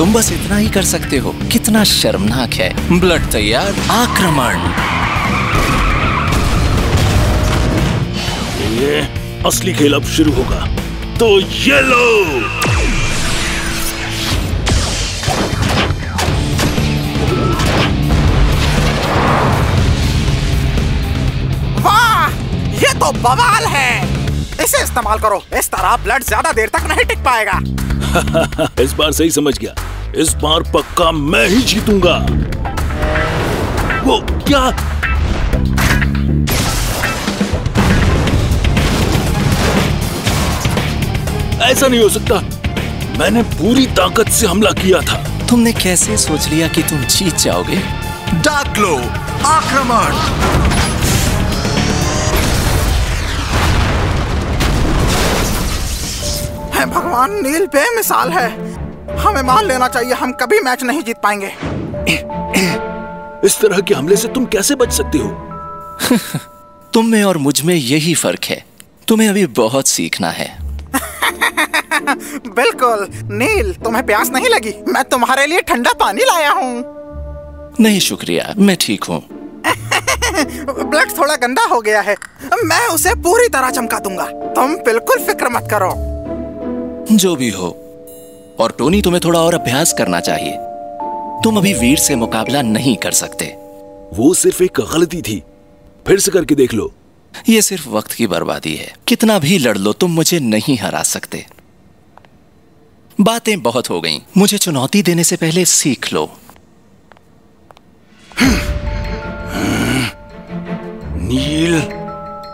तुम बस इतना ही कर सकते हो। कितना शर्मनाक है। ब्लड तैयार, आक्रमण। ये असली खेल अब शुरू होगा। तो ये लो। वाह, ये तो बवाल है। इसे इस्तेमाल करो। इस तरह ब्लड ज्यादा देर तक नहीं टिक पाएगा। इस बार सही समझ गया। इस बार पक्का मैं ही जीतूंगा। वो क्या? ऐसा नहीं हो सकता। मैंने पूरी ताकत से हमला किया था। तुमने कैसे सोच लिया कि तुम जीत जाओगे? डार्क ग्लो, आक्रमण। भगवान, नील बेमिसाल है। हमें मान लेना चाहिए, हम कभी मैच नहीं जीत पाएंगे। इस तरह के हमले से तुम कैसे बच सकते हो? तुम में और मुझ में यही फर्क है। तुम्हें अभी बहुत सीखना है। बिल्कुल। नील, तुम्हें प्यास नहीं लगी? मैं तुम्हारे लिए ठंडा पानी लाया हूँ। नहीं शुक्रिया, मैं ठीक हूँ। ब्लड थोड़ा गंदा हो गया है। मैं उसे पूरी तरह चमका दूंगा। तुम बिल्कुल फिक्र मत करो। जो भी हो। और टोनी, तुम्हें थोड़ा और अभ्यास करना चाहिए। तुम अभी वीर से मुकाबला नहीं कर सकते। वो सिर्फ एक गलती थी। फिर से करके देख लो। ये सिर्फ वक्त की बर्बादी है। कितना भी लड़ लो, तुम मुझे नहीं हरा सकते। बातें बहुत हो गईं। मुझे चुनौती देने से पहले सीख लो। नील,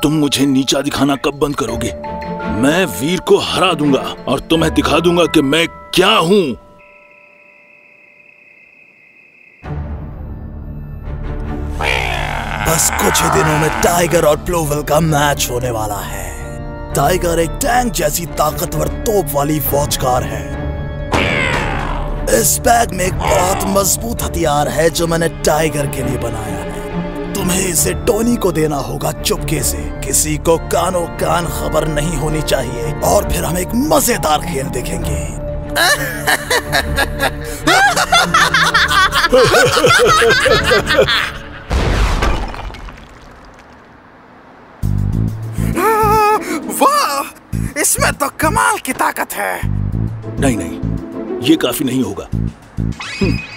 तुम मुझे नीचा दिखाना कब बंद करोगे? मैं वीर को हरा दूंगा और तुम्हें दिखा दूंगा कि मैं क्या हूं। बस कुछ ही दिनों में टाइगर और ब्लूविल का मैच होने वाला है। टाइगर एक टैंक जैसी ताकतवर तोप वाली फौजकार है। इस बैग में एक बहुत मजबूत हथियार है जो मैंने टाइगर के लिए बनाया है। तुम्हें इसे टोनी को देना होगा चुपके से। किसी को कानो कान खबर नहीं होनी चाहिए। और फिर हम एक मजेदार खेल देखेंगे। वाह, इसमें तो कमाल की ताकत है। नहीं नहीं, ये काफी नहीं होगा।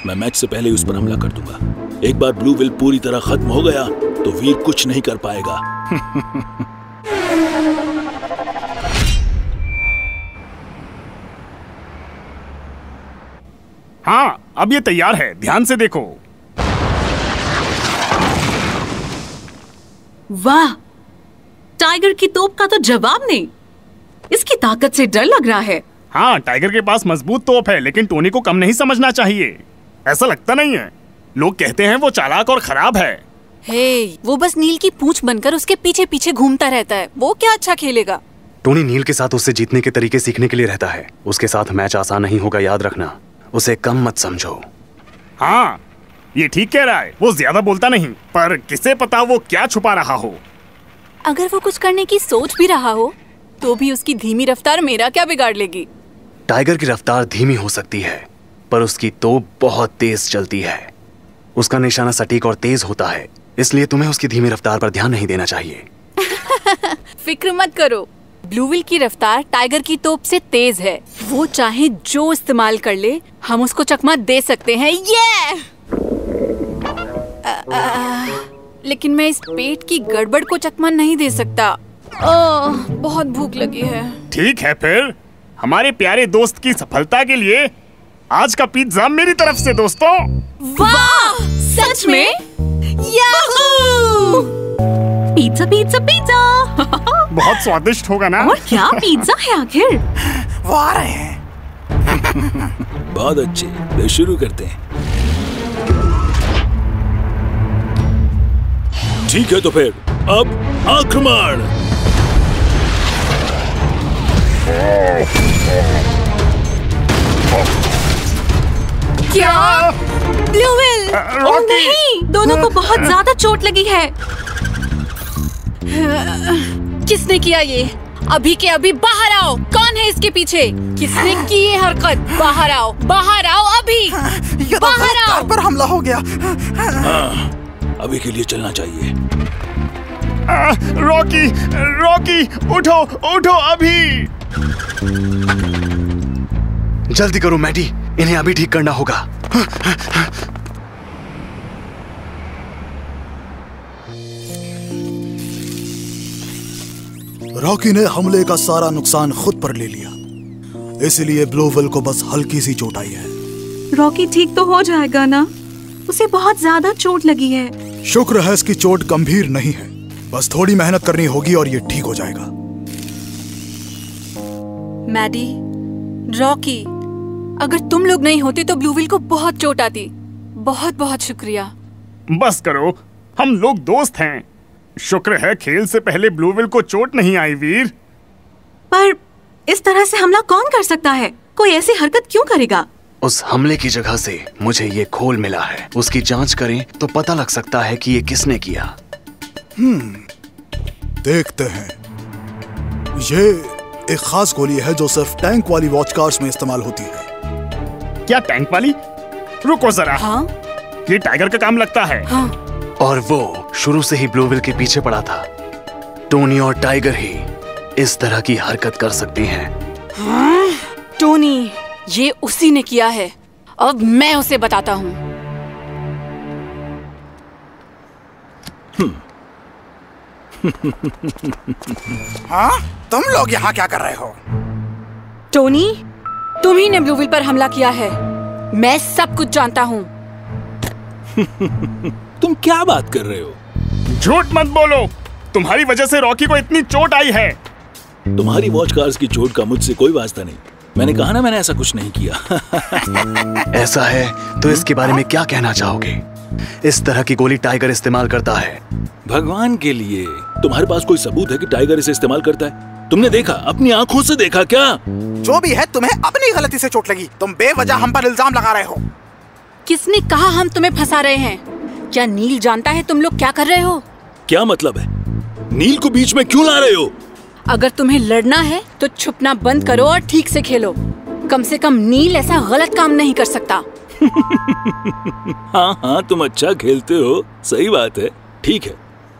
मैं मैच से पहले उस पर हमला कर दूंगा। एक बार ब्लूविल पूरी तरह खत्म हो गया तो वीर कुछ नहीं कर पाएगा। हाँ, अब ये तैयार है। ध्यान से देखो। वाह, टाइगर की तोप का तो जवाब नहीं। इसकी ताकत से डर लग रहा है। हाँ, टाइगर के पास मजबूत तोप है, लेकिन टोनी को कम नहीं समझना चाहिए। ऐसा लगता नहीं है। लोग कहते हैं वो चालाक और खराब है। हे, वो बस नील की पूंछ बनकर उसके पीछे पीछे घूमता रहता है। वो क्या अच्छा खेलेगा? टोनी नील के साथ उससे जीतने के तरीके सीखने के लिए रहता है। उसके साथ मैच आसान नहीं होगा, याद रखना। उसे कम मत समझो। हाँ, ये ठीक कह रहा है। वो ज्यादा बोलता नहीं, पर किसे पता वो क्या छुपा रहा हो। अगर वो कुछ करने की सोच भी रहा हो तो भी उसकी धीमी रफ्तार मेरा क्या बिगाड़ लेगी? टाइगर की रफ्तार धीमी हो सकती है, पर उसकी तोप बहुत तेज चलती है। उसका निशाना सटीक और तेज होता है, इसलिए तुम्हें उसकी धीमी रफ्तार पर ध्यान नहीं देना चाहिए। फिक्र मत करो, ब्लूविल की रफ्तार टाइगर की तोप से तेज है। वो चाहे जो इस्तेमाल कर ले, हम उसको चकमा दे सकते हैं। ये लेकिन मैं इस पेट की गड़बड़ को चकमा नहीं दे सकता। बहुत भूख लगी है। ठीक है, फिर हमारे प्यारे दोस्त की सफलता के लिए आज का पिज्जा मेरी तरफ से, दोस्तों। वाह, सच में? याहू! Pizza pizza pizza. बहुत स्वादिष्ट होगा ना? और क्या पिज्जा है आखिर? वो आ रहे हैं। बहुत अच्छे, तो शुरू करते हैं। ठीक है, तो फिर अब आक्रमण। क्या? ब्लूविल! ओह नहीं, दोनों को बहुत ज्यादा चोट लगी है। किसने किया ये? अभी के अभी बाहर आओ। कौन है इसके पीछे? किसने की ये हरकत? बाहर आओ, बाहर आओ अभी। ये बाहर तो आओ। कार पर हमला हो गया। अभी के लिए चलना चाहिए। रॉकी, रॉकी, उठो, उठो अभी। जल्दी करो मैडी, इन्हें अभी ठीक करना होगा। रॉकी ने हमले का सारा नुकसान खुद पर ले लिया, इसलिए ब्लूविल को बस हल्की सी चोट आई है। रॉकी ठीक तो हो जाएगा ना? उसे बहुत ज्यादा चोट लगी है। शुक्र है इसकी चोट गंभीर नहीं है, बस थोड़ी मेहनत करनी होगी और ये ठीक हो जाएगा। मैडी, रॉकी, अगर तुम लोग नहीं होते तो ब्लूविल को बहुत चोट आती। बहुत बहुत शुक्रिया। बस करो, हम लोग दोस्त हैं। शुक्र है खेल से पहले ब्लूविल को चोट नहीं आई वीर। पर इस तरह से हमला कौन कर सकता है? कोई ऐसी हरकत क्यों करेगा? उस हमले की जगह से मुझे ये खोल मिला है, उसकी जांच करें तो पता लग सकता है कि ये किसने किया। देखते हैं। ये एक खास गोली है जो सिर्फ टैंक वाली वॉच कार्स में इस्तेमाल होती है। क्या टैंक वाली? रुको जरा। हाँ? ये टाइगर का काम लगता है। हाँ। और वो शुरू से ही ब्लूविल के पीछे पड़ा था। टोनी और टाइगर ही इस तरह की हरकत कर सकते हैं। हाँ? टोनी, ये उसी ने किया है। अब मैं उसे बताता हूँ। हाँ? तुम लोग यहाँ क्या कर रहे हो? टोनी, तुम ही ने ब्लूविल पर हमला किया है। मैं सब कुछ जानता हूँ। तुम क्या बात कर रहे हो? झूठ मत बोलो, तुम्हारी वजह से रॉकी को इतनी चोट आई है। तुम्हारी वॉच कार्स की चोट का मुझसे कोई वास्ता नहीं। मैंने कहा ना, मैंने ऐसा कुछ नहीं किया। ऐसा है तो इसके बारे में क्या कहना चाहोगे? इस तरह की गोली टाइगर इस्तेमाल करता है। भगवान के लिए, तुम्हारे पास कोई सबूत है कि टाइगर इसे इस्तेमाल करता है? तुमने देखा, अपनी आंखों से देखा क्या? जो भी है, तुम्हें अपनी गलती से चोट लगी। तुम बेवजह हम पर इल्जाम लगा रहे हो। किसने कहा हम तुम्हें फंसा रहे हैं? क्या नील जानता है तुम लोग क्या कर रहे हो? क्या मतलब है? नील को बीच में क्यों ला रहे हो? अगर तुम्हें लड़ना है तो छुपना बंद करो और ठीक से खेलो। कम से कम नील ऐसा गलत काम नहीं कर सकता। हाँ हाँ, तुम अच्छा खेलते हो, सही बात है। ठीक है,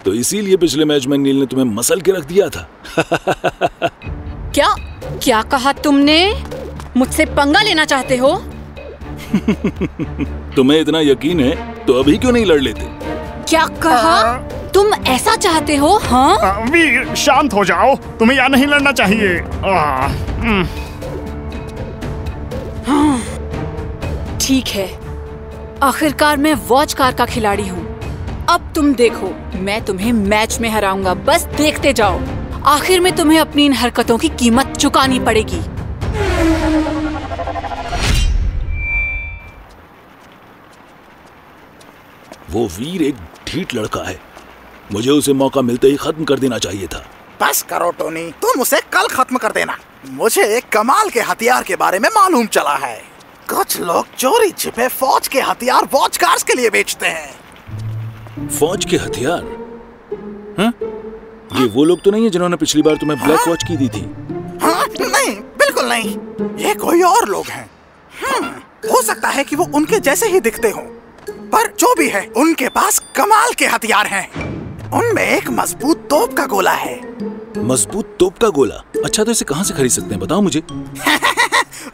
तो इसीलिए पिछले मैच में नील ने तुम्हें मसल के रख दिया था। क्या क्या कहा तुमने? मुझसे पंगा लेना चाहते हो? तुम्हें इतना यकीन है तो अभी क्यों नहीं लड़ लेते? क्या कहा? तुम ऐसा चाहते हो? हाँ? वीर, शांत हो जाओ, तुम्हें यहाँ नहीं लड़ना चाहिए। ठीक है, आखिरकार मैं वॉच कार का खिलाड़ी हूँ। अब तुम देखो, मैं तुम्हें मैच में हराऊंगा। बस देखते जाओ। आखिर में तुम्हें अपनी इन हरकतों की कीमत चुकानी पड़ेगी। वो वीर एक ढीठ लड़का है। मुझे उसे मौका मिलते ही खत्म कर देना चाहिए था। बस करो टोनी, तुम उसे कल खत्म कर देना। मुझे एक कमाल के हथियार के बारे में मालूम चला है। कुछ लोग चोरी छिपे फौज के हथियार वॉच कार्स के लिए बेचते हैं। फौज के हथियार? हाँ? ये वो लोग तो नहीं है जिन्होंने पिछली बार तुम्हें ब्लैक वॉच की दी थी? हाँ? नहीं, बिल्कुल नहीं। ये कोई और लोग हैं। हो सकता है कि वो उनके जैसे ही दिखते हों, पर जो भी है, उनके पास कमाल के हथियार हैं। उनमें एक मजबूत तोप का गोला है। मजबूत तोप का गोला? अच्छा, तो इसे कहाँ से खरीद सकते हैं, बताओ मुझे।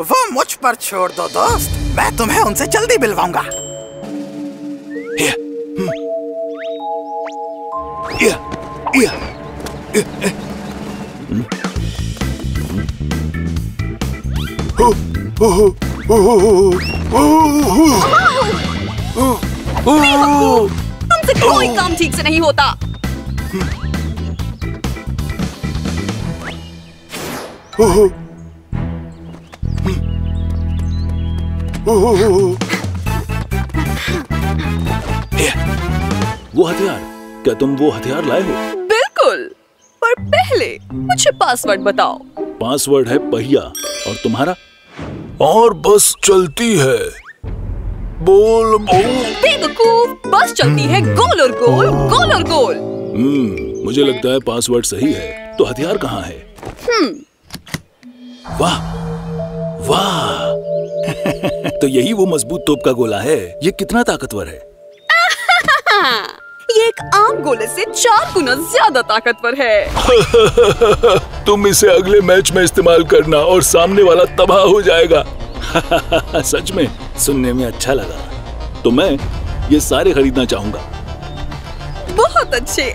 वो मुझ पर छोड़ दो दोस्त, मैं तुम्हें उनसे जल्दी मिलवाऊंगा। तुमसे कोई काम ठीक से नहीं होता। वो हथियार, क्या तुम वो हथियार लाए हो? बिल्कुल, पर पहले मुझे पासवर्ड बताओ। पासवर्ड है पहिया, और तुम्हारा? और बस चलती है। बोल बोल। बेवकूफ, बस चलती है गोल और गोल, गोल और गोल। मुझे लगता है पासवर्ड सही है। तो हथियार कहाँ है? वाह वाह तो यही वो मजबूत तोप का गोला है। ये कितना ताकतवर है? ये एक आम गोले से 4 गुना ज्यादा ताकतवर है। तुम इसे अगले मैच में इस्तेमाल करना और सामने वाला तबाह हो जाएगा। सच में सुनने में अच्छा लगा। तो मैं ये सारे खरीदना चाहूंगा। बहुत अच्छे।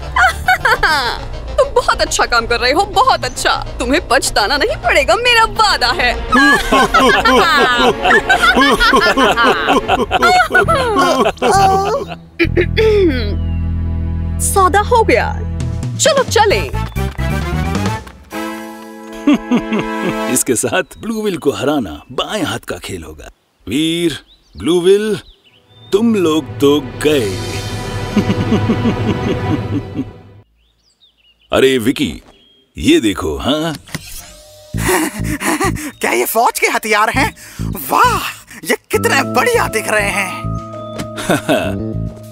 तुम बहुत अच्छा काम कर रहे हो, बहुत अच्छा। तुम्हें पछताना नहीं पड़ेगा, मेरा वादा है। सौदा हो गया, चलो चले। इसके साथ ब्लूविल को हराना बाएं हाथ का खेल होगा। वीर, ब्लूविल, तुम लोग तो गए। अरे विकी, ये देखो। हाँ क्या ये फौज के हथियार हैं? वाह, ये कितने बढ़िया दिख रहे हैं।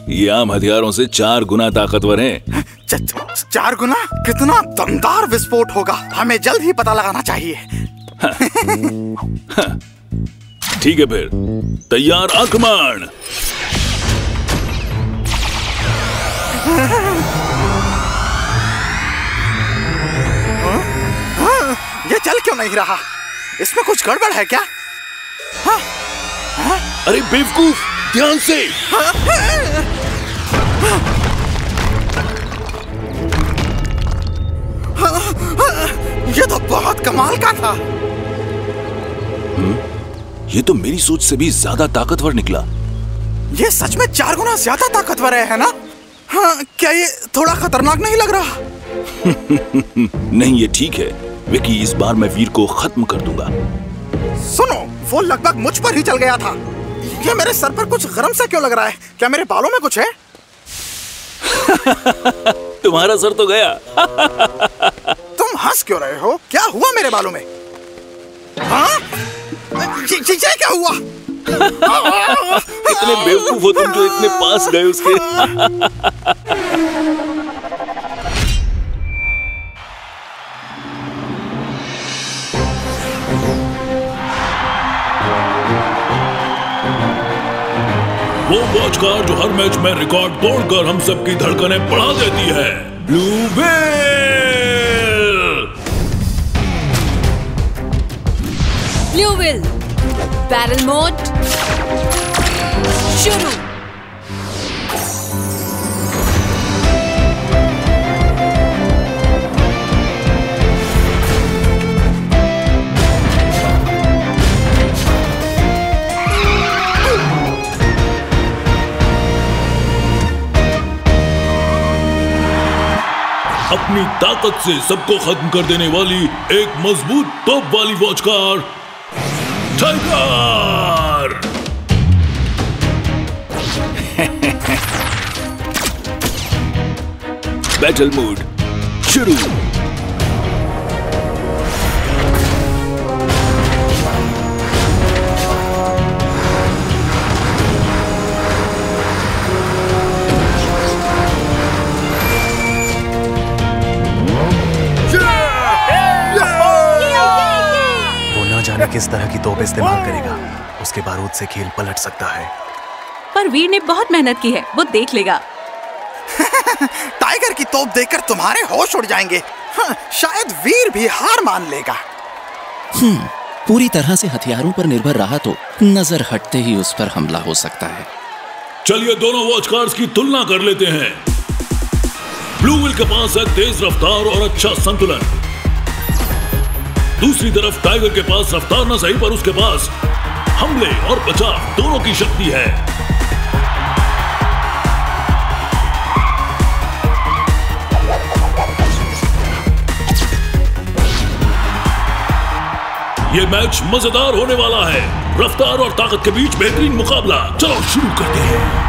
ये आम हथियारों से 4 गुना ताकतवर हैं। 4 गुना? कितना दमदार विस्फोट होगा। हमें जल्द ही पता लगाना चाहिए। ठीक है फिर, तैयार आक्रमण। ये चल क्यों नहीं रहा? इसमें कुछ गड़बड़ है क्या? हाँ? हाँ? अरे बेवकूफ, ध्यान से। ये तो बहुत कमाल का था। ये तो मेरी सोच से भी ज्यादा ताकतवर निकला। ये सच में 4 गुना ज्यादा ताकतवर है ना? हाँ, क्या ये थोड़ा खतरनाक नहीं लग रहा? नहीं, ये ठीक है विकी। इस बार मैं वीर को खत्म कर दूंगा। सुनो, वो लगभग मुझ पर ही चल गया था। ये मेरे सर पर कुछ गरम सा क्यों लग रहा है? क्या मेरे बालों में कुछ है? तुम्हारा सर तो गया। तुम हंस क्यों रहे हो? क्या हुआ मेरे बालों में? हाँ? ये क्या हुआ? इतने बेवकूफ हो तुम जो इतने पास गए उसके। वो वॉच कार जो हर मैच में रिकॉर्ड तोड़कर हम सबकी धड़कनें बढ़ा देती है। ब्लूविल। ब्लूविल, बैरल मोड शुरू। अपनी ताकत से सबको खत्म कर देने वाली एक मजबूत तोप वाली watch car tiger. Battle mode शुरू। किस तरह की तोप इस्तेमाल करेगा, उसके बारूद से खेल पलट सकता है। पर वीर ने बहुत मेहनत की है, वो देख लेगा। टाइगर की तोप देखकर तुम्हारे होश उड़ जाएंगे। हाँ, शायद वीर भी हार मान लेगा। पूरी तरह से हथियारों पर निर्भर रहा तो नजर हटते ही उस पर हमला हो सकता है। चलिए दोनों वॉच कार्स की तुलना कर लेते हैं। ब्लूविल के पास है तेज रफ्तार और अच्छा संतुलन। दूसरी तरफ टाइगर के पास रफ्तार न सही पर उसके पास हमले और बचाव दोनों की शक्ति है। ये मैच मजेदार होने वाला है। रफ्तार और ताकत के बीच बेहतरीन मुकाबला। चलो शुरू करते हैं।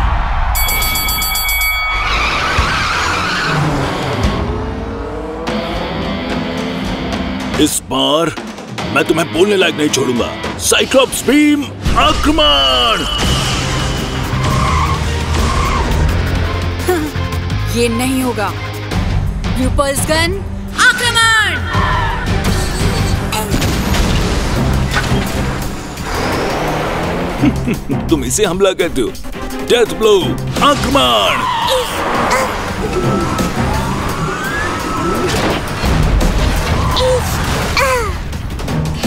इस बार मैं तुम्हें बोलने लायक नहीं छोड़ूंगा। साइक्लोप्स बीम आक्रमण। ये नहीं होगा। ब्लू पल्स गन आक्रमण। तुम इसे हमला कहते हो? डेथ ब्लो, आक्रमण!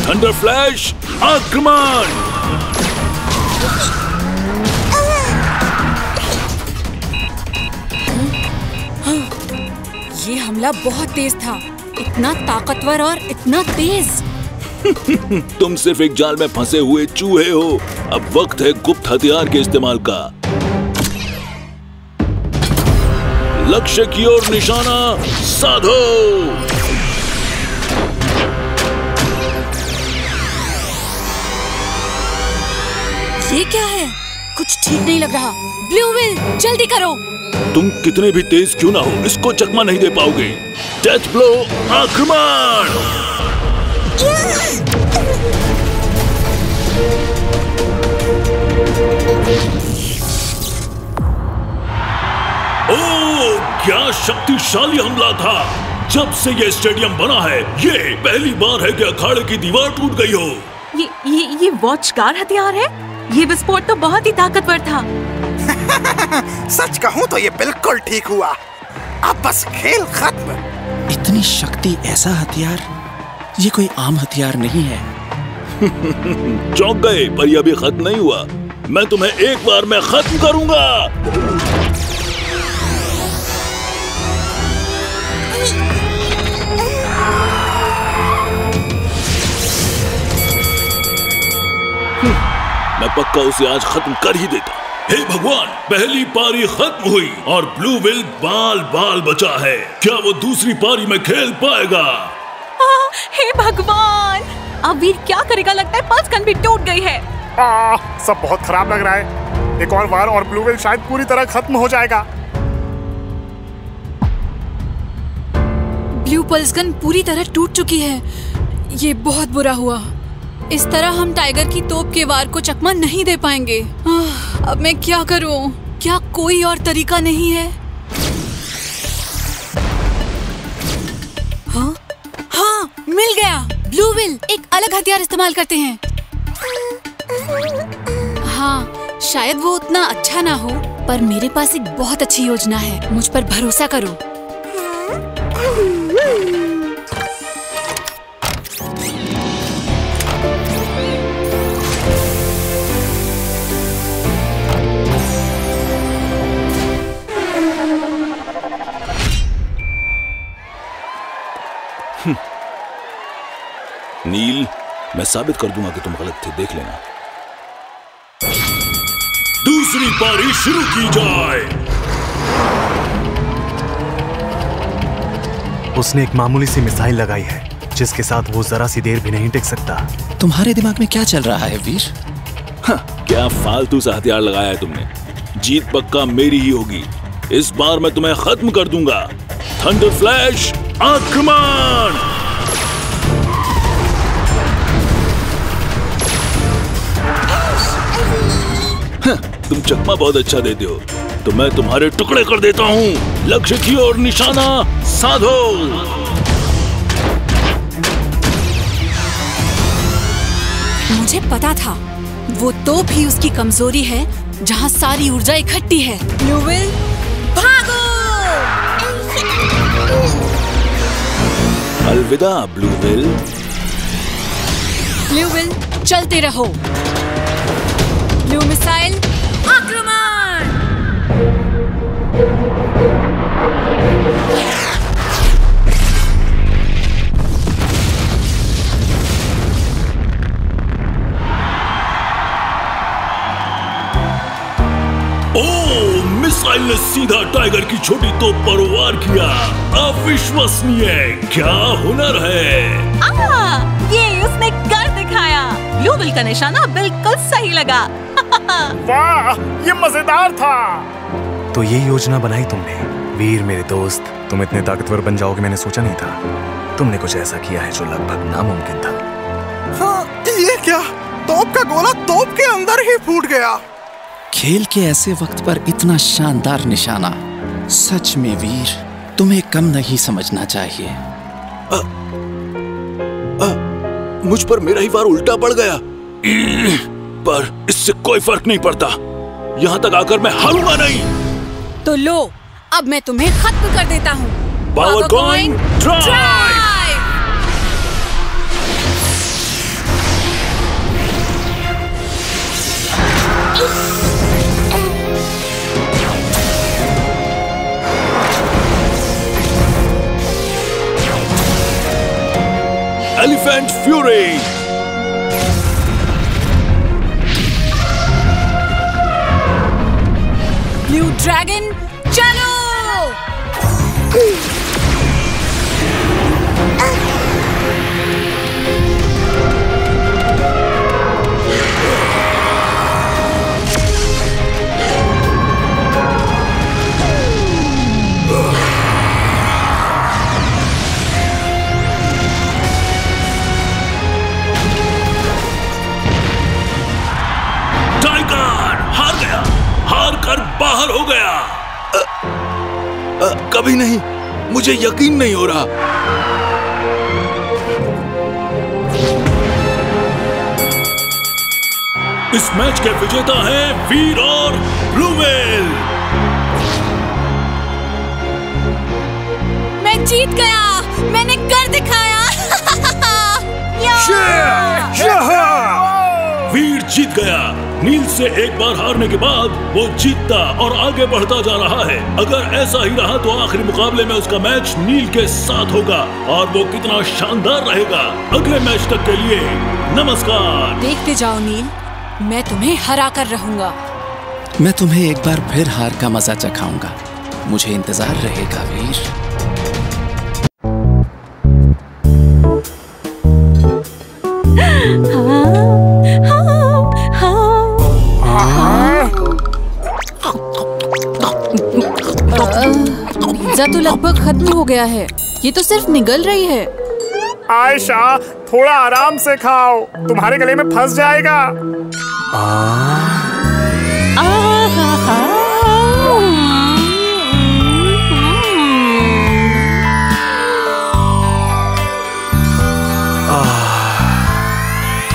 थंडर फ्लैश, आक्रमण! ये हमला बहुत तेज था, इतना ताकतवर और इतना तेज। तुम सिर्फ एक जाल में फंसे हुए चूहे हो। अब वक्त है गुप्त हथियार के इस्तेमाल का। लक्ष्य की ओर निशाना साधो। ये क्या है? कुछ ठीक नहीं लग रहा। ब्लू व्हील, जल्दी करो। तुम कितने भी तेज क्यों ना हो, इसको चकमा नहीं दे पाओगे। डेथ ब्लो, आक्रमण! ओह, क्या शक्तिशाली हमला था। जब से ये स्टेडियम बना है, ये पहली बार है कि अखाड़े की दीवार टूट गई हो। ये वॉचकार हथियार है? ये विस्फोट तो बहुत ही ताकतवर था। सच कहूँ तो ये बिल्कुल ठीक हुआ। अब बस खेल खत्म। इतनी शक्ति, ऐसा हथियार, ये कोई आम हथियार नहीं है। चौंक गए, पर यह अभी खत्म नहीं हुआ। मैं तुम्हें एक बार में खत्म करूंगा। मैं पक्का उसे आज खत्म कर ही देता। हे भगवान, पहली पारी खत्म हुई और ब्लू व्हील बाल बाल बचा है। क्या वो दूसरी पारी में खेल पाएगा? हे भगवान, अब वीर क्या करेगा? लगता है पल्स गन भी टूट गई है। सब बहुत खराब लग रहा है। एक और बार और ब्लू व्हील शायद पूरी तरह खत्म हो जाएगा। ब्लू पल्स गन पूरी तरह टूट चुकी है। ये बहुत बुरा हुआ। इस तरह हम टाइगर की तोप के वार को चकमा नहीं दे पाएंगे। अब मैं क्या करूं? क्या कोई और तरीका नहीं है? हाँ, हाँ, मिल गया। ब्लू व्हील, एक अलग हथियार इस्तेमाल करते हैं। हाँ, शायद वो उतना अच्छा ना हो, पर मेरे पास एक बहुत अच्छी योजना है। मुझ पर भरोसा करो। नील, मैं साबित कर दूंगा कि तुम गलत थे, देख लेना। दूसरी पारी शुरू की जाए। उसने एक मामूली सी मिसाइल लगाई है, जिसके साथ वो जरा सी देर भी नहीं टिक सकता। तुम्हारे दिमाग में क्या चल रहा है वीर? क्या फालतू सा हथियार लगाया है तुमने? जीत पक्का मेरी ही होगी। इस बार मैं तुम्हें खत्म कर दूंगा। थंडर फ्लैश, आक्रमण! तुम चकमा बहुत अच्छा देते हो, तो मैं तुम्हारे टुकड़े कर देता हूँ। लक्ष्य की ओर निशाना साधो। मुझे पता था, वो तोप ही उसकी कमजोरी है, जहाँ सारी ऊर्जा इकट्ठी है। ब्लू व्हील, भागो! अलविदा ब्लू व्हील। ब्लू व्हील, चलते रहो। ब्लू मिसाइल, आक्रमण! ओह, मिसाइल ने सीधा टाइगर की छोटी तोप पर वार किया। अविश्वसनीय, क्या हुनर है। ये उसने कर दिखाया। ब्लू व्हील का निशाना बिल्कुल सही लगा। वाह, ये मजेदार था। तो ये योजना बनाई तुमने। वीर मेरे दोस्त, तुम इतने ताकतवर बन जाओगे मैंने सोचा नहीं था। तुमने कुछ ऐसा किया है जो लगभग नामुमकिन था। हाँ, ये क्या? तोप का गोला तोप के अंदर ही फूट गया। खेल के ऐसे वक्त पर इतना शानदार निशाना, सच में वीर, तुम्हें कम नहीं समझना चाहिए। मुझ पर मेरा ही वार उल्टा पड़ गया। पर इससे कोई फर्क नहीं पड़ता। यहाँ तक आकर मैं हारूंगा नहीं। तो लो, अब मैं तुम्हें खत्म कर देता हूँ। Power coin drive. Elephant fury. Blue dragon चलो। बाहर हो गया। कभी नहीं, मुझे यकीन नहीं हो रहा। इस मैच के विजेता हैं वीर और ब्लू व्हेल। मैं जीत गया, मैंने कर दिखाया। वीर जीत गया। नील से एक बार हारने के बाद वो जीतता और आगे बढ़ता जा रहा है। अगर ऐसा ही रहा तो आखिरी मुकाबले में उसका मैच नील के साथ होगा और वो कितना शानदार रहेगा। अगले मैच तक के लिए नमस्कार। देखते जाओ नील, मैं तुम्हें हरा कर रहूंगा। मैं तुम्हें एक बार फिर हार का मजा चखाऊंगा। मुझे इंतजार रहेगा वीर। पिज्जा तो लगभग खत्म हो गया है, ये तो सिर्फ निगल रही है। आयशा, थोड़ा आराम से खाओ, तुम्हारे गले में फंस जाएगा।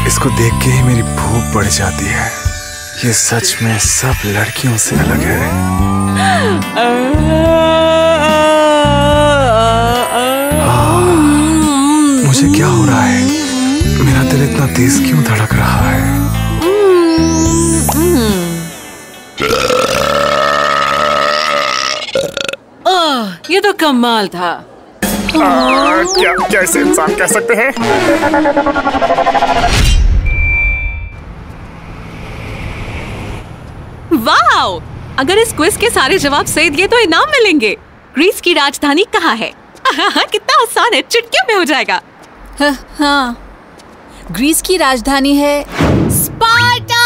इसको देख के ही मेरी भूख बढ़ जाती है। ये सच में सब लड़कियों से अलग है। मुझे क्या हो रहा है? मेरा दिल इतना तेज क्यों धड़क रहा है? ये तो कमाल था। क्या कैसे इंसान कह सकते हैं? वाओ! अगर इस क्विज के सारे जवाब सही दिए तो इनाम मिलेंगे। ग्रीस की राजधानी कहाँ है? कितना आसान है, चुटकियों में हो जाएगा। हाँ, ग्रीस की राजधानी है स्पार्टा।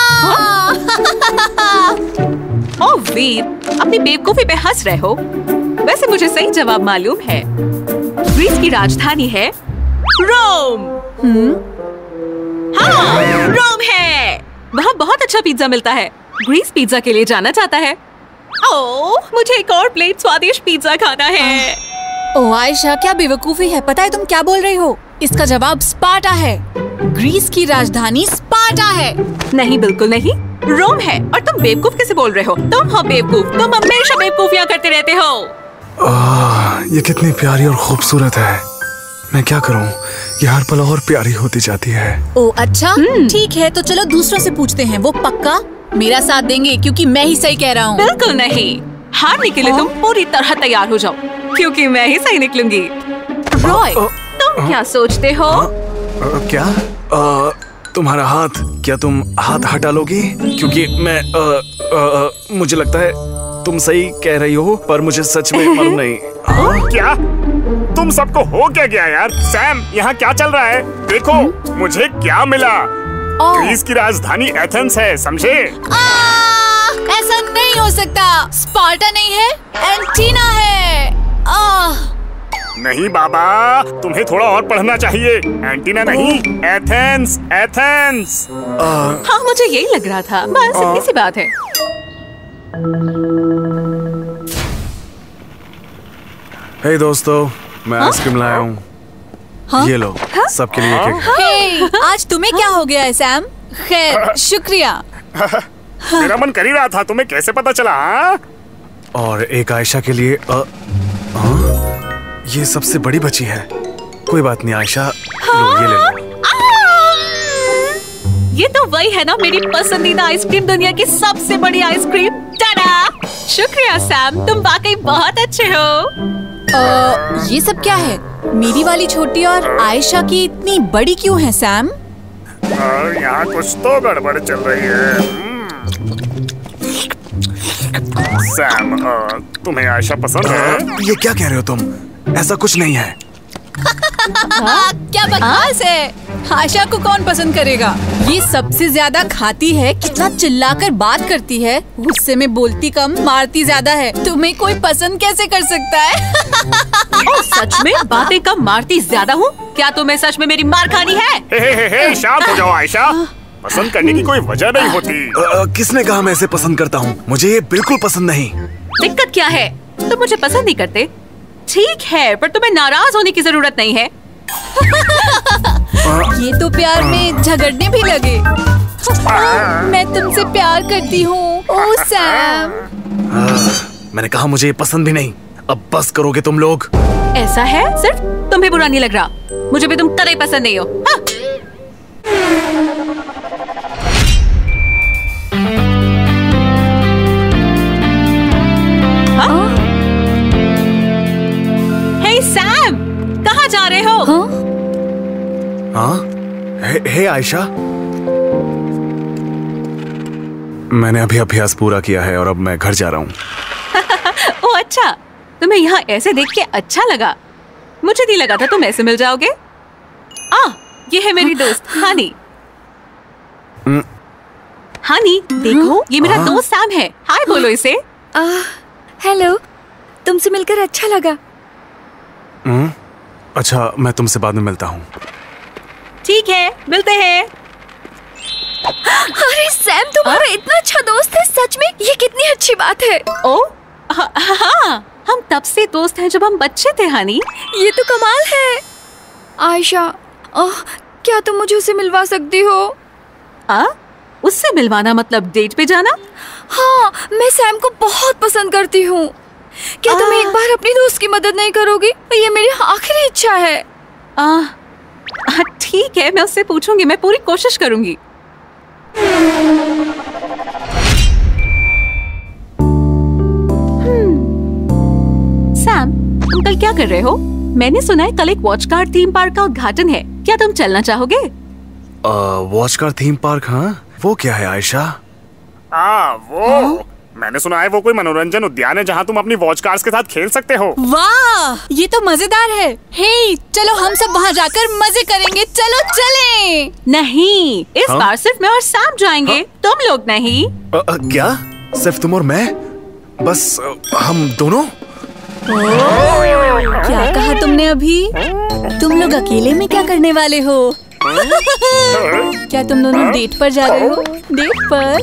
ओह वीर, अपनी बेवकूफी पे हंस रहे हो? वैसे मुझे सही जवाब मालूम है। ग्रीस की राजधानी है रोम। हाँ, रोम है। वहाँ बहुत अच्छा पिज्जा मिलता है। ग्रीस पिज्जा के लिए जाना चाहता है। ओह, मुझे एक और प्लेट स्वादिष्ट पिज्जा खाना है। ओह आयशा, क्या बेवकूफी है। पता है तुम क्या बोल रही हो? इसका जवाब स्पार्टा है। ग्रीस की राजधानी स्पार्टा है। नहीं, बिल्कुल नहीं, रोम है। और तुम बेवकूफ कैसे बोल रहे हो? तुम हो बेवकूफ। तुम हमेशा बेवकूफियां करते रहते हो। ये कितनी प्यारी और खूबसूरत है। मैं क्या करूं? ये हर पल और प्यारी होती जाती है। ओह अच्छा, ठीक है, तो चलो दूसरों से पूछते हैं। वो पक्का मेरा साथ देंगे क्योंकि मैं ही सही कह रहा हूँ। बिल्कुल नहीं, हारने के लिए तुम पूरी तरह तैयार हो जाओ क्योंकि मैं ही सही निकलूंगी। रॉय, तुम क्या सोचते हो? क्या? तुम्हारा हाथ? क्या तुम हाथ हटा लोगी? क्योंकि मैं मुझे लगता है तुम सही कह रही हो, पर मुझे सच में मालूम नहीं। क्या? तुम सबको हो क्या गया यार? सैम, यहाँ क्या चल रहा है? देखो मुझे क्या मिला। ग्रीस की राजधानी एथेंस है, समझे? ऐसा नहीं हो सकता। स्पार्टा नहीं है, एंटीना है। नहीं बाबा, तुम्हें थोड़ा और पढ़ना चाहिए। एंटीना नहीं, एथेंस, एथेंस। हाँ, मुझे यही लग रहा था। बस इतनी सी बात है। हे दोस्तों, मैं आइसक्रीम लाया हूँ। ये लो, सबके लिए एक-एक। हे, आज तुम्हें क्या हो गया है सैम? खैर शुक्रिया। मेरा मन कर ही रहा था, तुम्हें कैसे पता चला? हाँ? और एक आयशा के लिए ये सबसे बड़ी बची है। कोई बात नहीं आयशा, लो ये ले लो। ये तो वही है ना मेरी पसंदीदा आइसक्रीम, दुनिया की सबसे बड़ी आइसक्रीम। टाडा! शुक्रिया सैम, तुम वाकई बहुत अच्छे हो। ये सब क्या है? मेरी वाली छोटी और आयशा की इतनी बड़ी क्यों है सैम? यहाँ कुछ तो गड़बड़ चल रही है। सैम, तुम्हें आयशा पसंद है? ये क्या कह रहे हो तुम? ऐसा कुछ नहीं है। क्या बकवास है? आयशा को कौन पसंद करेगा? ये सबसे ज्यादा खाती है, कितना चिल्लाकर बात करती है, गुस्से में बोलती कम, मारती ज्यादा है। तुम्हें कोई पसंद कैसे कर सकता है? सच में बातें कम मारती ज्यादा हूँ? क्या तुम्हें सच में मेरी मार खानी है? शांत हो जाओ आयशा, पसंद करने की कोई वजह नहीं होती। किसने कहा मैं इसे पसंद करता हूँ? मुझे ये बिल्कुल पसंद नहीं। दिक्कत क्या है? तुम मुझे पसंद नहीं करते, ठीक है, पर तुम्हें नाराज होने की जरूरत नहीं है। ये तो प्यार में झगड़ने भी लगे। मैं तुमसे प्यार करती हूँ। ओह सैम। मैंने कहा मुझे ये पसंद भी नहीं। अब बस करोगे तुम लोग? ऐसा है? सिर्फ तुम्हें बुरा नहीं लग रहा? मुझे भी तुम कतई पसंद नहीं हो। हाँ? सैम, कहाँ जा रहे हो? हाँ? हे आयशा, मैंने अभी अभ्यास पूरा किया है और अब मैं घर जा रहा हूँ। ओह अच्छा, तुम्हें यहाँ ऐसे देख के अच्छा लगा? मुझे नहीं लगा था तुम ऐसे मिल जाओगे। ये है मेरी दोस्त हानी। हानी, देखो ये मेरा दोस्त सैम है। हाय बोलो इसे। हेलो, तुमसे मिलकर अच्छा लगा। अच्छा, मैं तुमसे बाद में मिलता हूँ। ठीक है, मिलते हैं। अरे सैम, तुम्हारा इतना अच्छा दोस्त है, सच में ये कितनी अच्छी बात है। हाँ, हम तब से दोस्त हैं जब हम बच्चे थे हानी। ये तो कमाल है। आयशा, क्या तुम मुझे उसे मिलवा सकती हो? उससे मिलवाना मतलब डेट पे जाना? हाँ, मैं सैम को बहुत पसंद करती हूँ। क्या तुम एक बार अपनी दोस्त की मदद नहीं करोगी? ये मेरी आखिरी इच्छा है। ठीक है, मैं उससे पूछूंगी, मैं पूरी कोशिश करूंगी। सैम, तुम कल क्या कर रहे हो? मैंने सुना है कल एक वॉच कार थीम पार्क का उद्घाटन है, क्या तुम चलना चाहोगे? Watch car theme park? हाँ, वो क्या है आयशा? वो मैंने सुना है वो कोई मनोरंजन उद्यान है जहाँ तुम अपनी वॉच कार्स के साथ खेल सकते हो। वाह, ये तो मजेदार है। हे, चलो हम सब वहाँ जाकर मजे करेंगे। चलो चलें। नहीं, इस बार सिर्फ मैं और सैम जाएंगे। तुम लोग नहीं। क्या? सिर्फ तुम और मैं? बस हम दोनों? क्या कहा तुमने अभी? तुम लोग अकेले में क्या करने वाले हो? क्या तुम दोनों डेट पर जा रहे हो? डेट पर?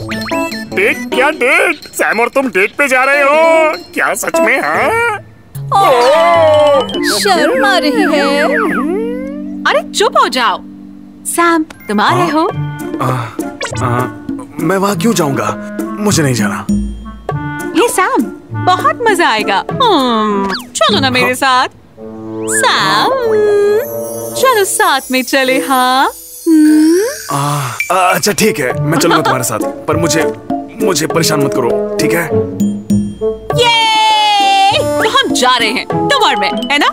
डेट? क्या डेट? सैम और तुम डेट पे जा रहे हो? क्या सच में? शर्म आ रही है। अरे चुप हो जाओ। सैम, तुम आ रहे हो? मैं वहाँ क्यों जाऊँगा? मुझे नहीं जाना। ये सैम, बहुत मजा आएगा। चलो ना मेरे साथ। सैम, चलो साथ में चले। हाँ। अच्छा ठीक है, मैं चलूंगा तुम्हारे साथ, पर मुझे परेशान मत करो, ठीक है? ये! तो हम जा रहे हैं, तुम और मैं, है ना?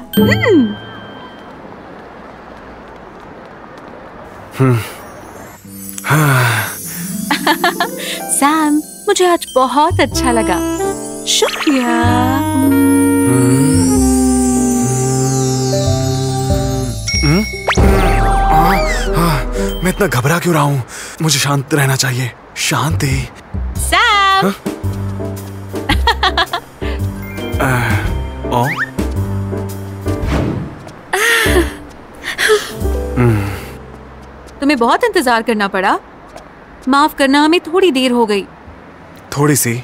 सैम, मुझे आज बहुत अच्छा लगा। शुक्रिया। मैं इतना घबरा क्यों रहा हूँ? मुझे शांत रहना चाहिए। शांति। सैम। तुम्हें बहुत इंतजार करना पड़ा। माफ करना, हमें थोड़ी देर हो गई। थोड़ी सी?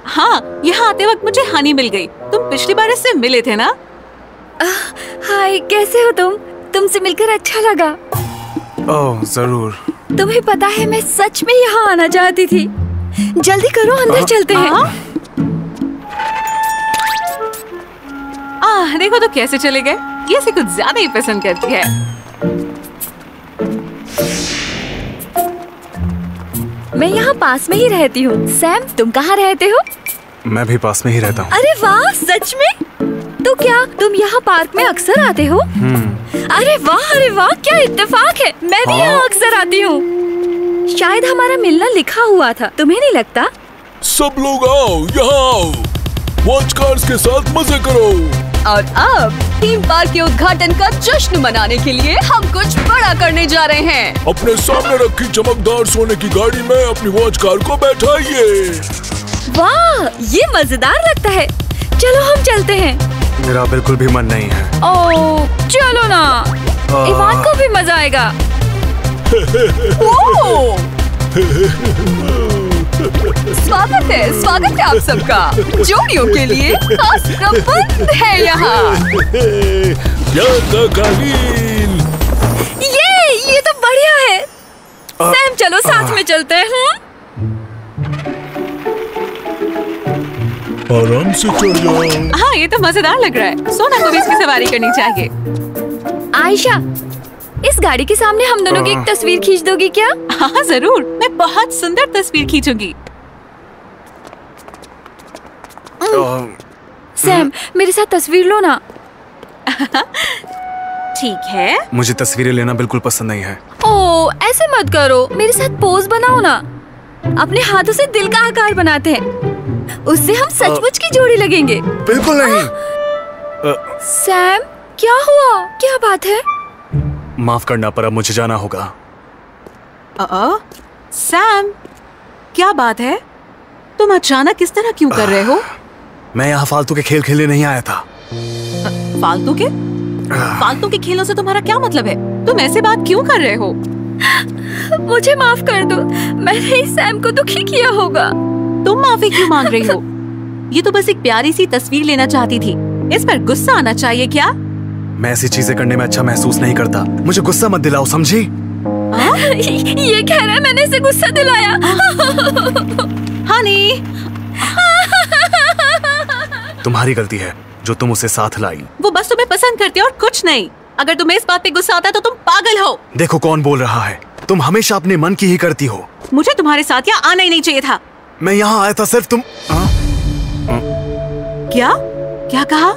हाँ, यहाँ आते वक्त मुझे हानी मिल गई। तुम पिछली बार इससे मिले थे ना? हाय, कैसे हो तुम? तुमसे मिलकर अच्छा लगा। ओह, जरूर। तुम्हें पता है मैं सच में यहाँ आना चाहती थी। जल्दी करो, अंदर चलते हैं। देखो तो कैसे चले गए। ये से कुछ ज्यादा ही पसंद करती है। मैं यहाँ पास में ही रहती हूँ। सैम, तुम कहाँ रहते हो? मैं भी पास में ही रहता हूँ। अरे वाह, सच में? तो क्या तुम यहाँ पार्क में अक्सर आते हो? अरे वाह, क्या इत्तेफाक है। मैं भी यहाँ अक्सर आती हूँ। शायद हमारा मिलना लिखा हुआ था, तुम्हें नहीं लगता? सब लोग आओ, यहाँ आओ, वॉच कार्स के साथ मजे करो। और अब थीम पार्क के उद्घाटन का जश्न मनाने के लिए हम कुछ बड़ा करने जा रहे हैं। अपने सामने रखी चमकदार सोने की गाड़ी में अपनी वॉच कार को बैठाइए। वाह, ये मजेदार लगता है। चलो हम चलते हैं। मेरा बिल्कुल भी मन नहीं है। ओह, चलो ना, इवान को भी मजा आएगा। स्वागत है आप सबका। जोड़ियों के लिए खास प्रबंध है यहाँ। ये तो बढ़िया है। सैम, चलो साथ में चलते हैं। आराम से चल जाओ। हाँ, ये तो मजेदार लग रहा है। सोना को भी इसकी सवारी करनी चाहिए। आयशा, इस गाड़ी के सामने हम दोनों की एक तस्वीर खींच दोगी क्या? हाँ जरूर, मैं बहुत सुंदर तस्वीर खींचूंगी। सैम, मेरे साथ तस्वीर लो ना। ठीक है। मुझे तस्वीरें लेना बिल्कुल पसंद नहीं है। ओह, ऐसे मत करो, मेरे साथ पोज बनाओ ना। अपने हाथों से दिल का आकार बनाते हैं, उससे हम सचमुच की जोड़ी लगेंगे। बिल्कुल नहीं। सैम, क्या हुआ? क्या बात है? माफ करना, पर अब मुझे जाना होगा। सैम, क्या बात है? तुम अचानक इस तरह क्यों कर रहे हो? मैं यहाँ फालतू के खेल खेलने नहीं आया था। फालतू के खेलों से तुम्हारा क्या मतलब है? तुम ऐसे बात क्यों कर रहे हो? मुझे माफ कर दो, मैंने इस सैम को दुखी किया होगा। तुम माफी क्यों मांग रही हो? ये तो बस एक प्यारी सी तस्वीर लेना चाहती थी, इस पर गुस्सा आना चाहिए क्या? मैं ऐसी चीजें करने में अच्छा महसूस नहीं करता। मुझे गुस्सा मत दिलाओ, समझी? ये कह रहा है मैंने इसे गुस्सा दिलाया। हनी, तुम्हारी गलती है जो तुम उसे साथ लाई। वो बस तुम्हें पसंद करती है और कुछ नहीं। अगर तुम्हें इस बात पे गुस्सा आता है तो तुम पागल हो। देखो कौन बोल रहा है। तुम हमेशा अपने मन की ही करती हो। मुझे तुम्हारे साथ यहाँ आना ही नहीं चाहिए था। मैं यहाँ आया था सिर्फ तुम। क्या कहा?